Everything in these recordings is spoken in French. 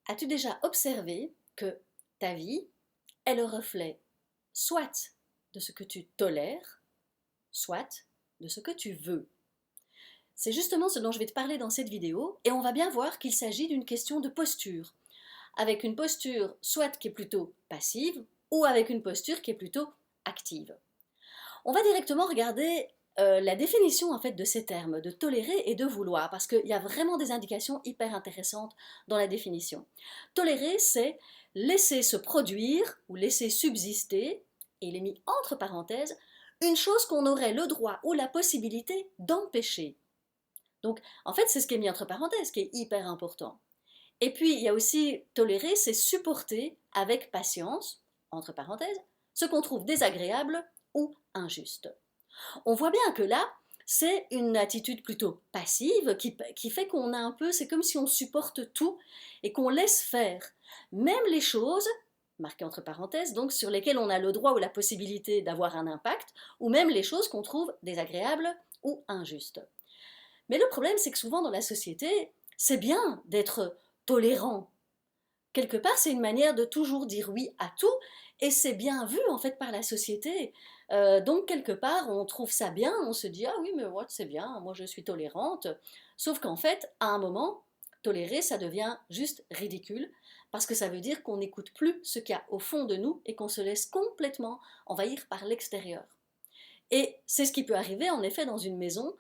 As-tu déjà observé que ta vie est le reflet soit de ce que tu tolères, soit de ce que tu veux? C'est justement ce dont je vais te parler dans cette vidéo et on va bien voir qu'il s'agit d'une question de posture, avec une posture soit qui est plutôt passive ou avec une posture qui est plutôt active. On va directement regarder la définition en fait de ces termes, de tolérer et de vouloir, parce qu'il y a vraiment des indications hyper intéressantes dans la définition. Tolérer, c'est laisser se produire ou laisser subsister, et il est mis entre parenthèses, une chose qu'on aurait le droit ou la possibilité d'empêcher. Donc, en fait, c'est ce qui est mis entre parenthèses, qui est hyper important. Et puis, il y a aussi tolérer, c'est supporter avec patience, entre parenthèses, ce qu'on trouve désagréable ou injuste. On voit bien que là, c'est une attitude plutôt passive qui fait qu'on a un peu, c'est comme si on supporte tout et qu'on laisse faire. Même les choses, marquées entre parenthèses, donc sur lesquelles on a le droit ou la possibilité d'avoir un impact, ou même les choses qu'on trouve désagréables ou injustes. Mais le problème, c'est que souvent dans la société, c'est bien d'être tolérant. Quelque part, c'est une manière de toujours dire oui à tout, et c'est bien vu en fait par la société. Donc quelque part, on trouve ça bien, on se dit ah oui mais ouais, c'est bien, moi je suis tolérante. Sauf qu'en fait, à un moment, tolérer, ça devient juste ridicule, parce que ça veut dire qu'on n'écoute plus ce qu'il y a au fond de nous et qu'on se laisse complètement envahir par l'extérieur. Et c'est ce qui peut arriver en effet dans une maison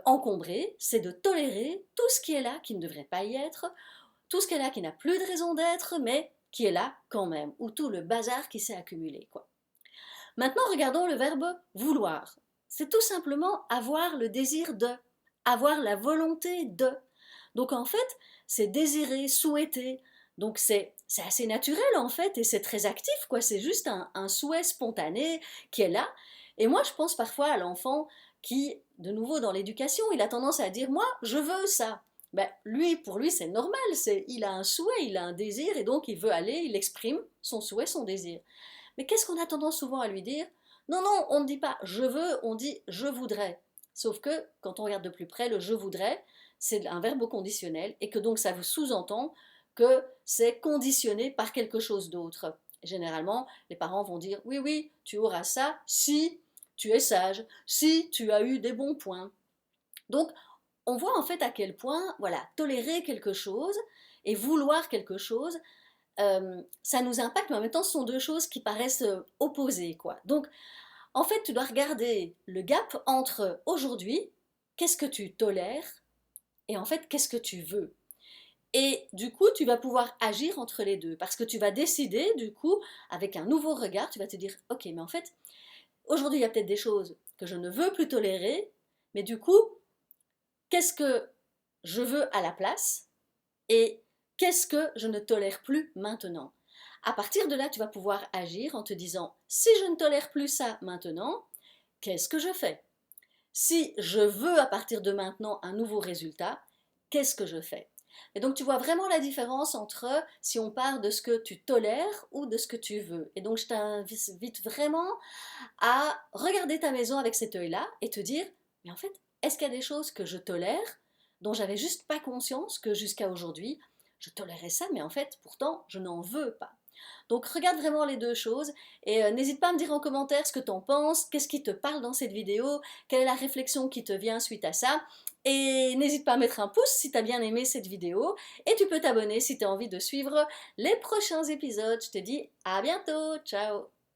encombrée, c'est de tolérer tout ce qui est là, qui ne devrait pas y être, tout ce qui est là qui n'a plus de raison d'être, mais qui est là quand même, ou tout le bazar qui s'est accumulé, quoi. Maintenant, regardons le verbe vouloir. C'est tout simplement avoir le désir de, avoir la volonté de. Donc en fait, c'est désirer, souhaiter. Donc c'est assez naturel en fait, et c'est très actif, quoi. C'est juste un souhait spontané qui est là. Et moi, je pense parfois à l'enfant qui, de nouveau dans l'éducation, il a tendance à dire, moi, je veux ça. Ben, lui, pour lui, c'est normal, il a un souhait, il a un désir, et donc il veut aller, il exprime son souhait, son désir. Mais qu'est-ce qu'on a tendance souvent à lui dire? Non, non, on ne dit pas je veux, on dit je voudrais. Sauf que quand on regarde de plus près, le je voudrais, c'est un verbe conditionnel et que donc ça vous sous-entend que c'est conditionné par quelque chose d'autre. Généralement, les parents vont dire oui, oui, tu auras ça si tu es sage, si tu as eu des bons points. Donc, on voit en fait à quel point, voilà, tolérer quelque chose et vouloir quelque chose, ça nous impacte, mais en même temps, ce sont deux choses qui paraissent opposées, quoi. Donc, en fait, tu dois regarder le gap entre aujourd'hui, qu'est-ce que tu tolères, et en fait, qu'est-ce que tu veux. Et du coup, tu vas pouvoir agir entre les deux, parce que tu vas décider, du coup, avec un nouveau regard, tu vas te dire, ok, mais en fait, aujourd'hui, il y a peut-être des choses que je ne veux plus tolérer, mais du coup, qu'est-ce que je veux à la place et qu'est-ce que je ne tolère plus maintenant. À partir de là, tu vas pouvoir agir en te disant, si je ne tolère plus ça maintenant, qu'est-ce que je fais? Si je veux à partir de maintenant un nouveau résultat, qu'est-ce que je fais? Et donc tu vois vraiment la différence entre si on part de ce que tu tolères ou de ce que tu veux. Et donc je t'invite vraiment à regarder ta maison avec cet œil-là et te dire, mais en fait, est-ce qu'il y a des choses que je tolère dont j'avais juste pas conscience que jusqu'à aujourd'hui, je tolérais ça, mais en fait, pourtant, je n'en veux pas. Donc regarde vraiment les deux choses et n'hésite pas à me dire en commentaire ce que tu en penses, qu'est-ce qui te parle dans cette vidéo, quelle est la réflexion qui te vient suite à ça. Et n'hésite pas à mettre un pouce si tu as bien aimé cette vidéo. Et tu peux t'abonner si tu as envie de suivre les prochains épisodes. Je te dis à bientôt, ciao!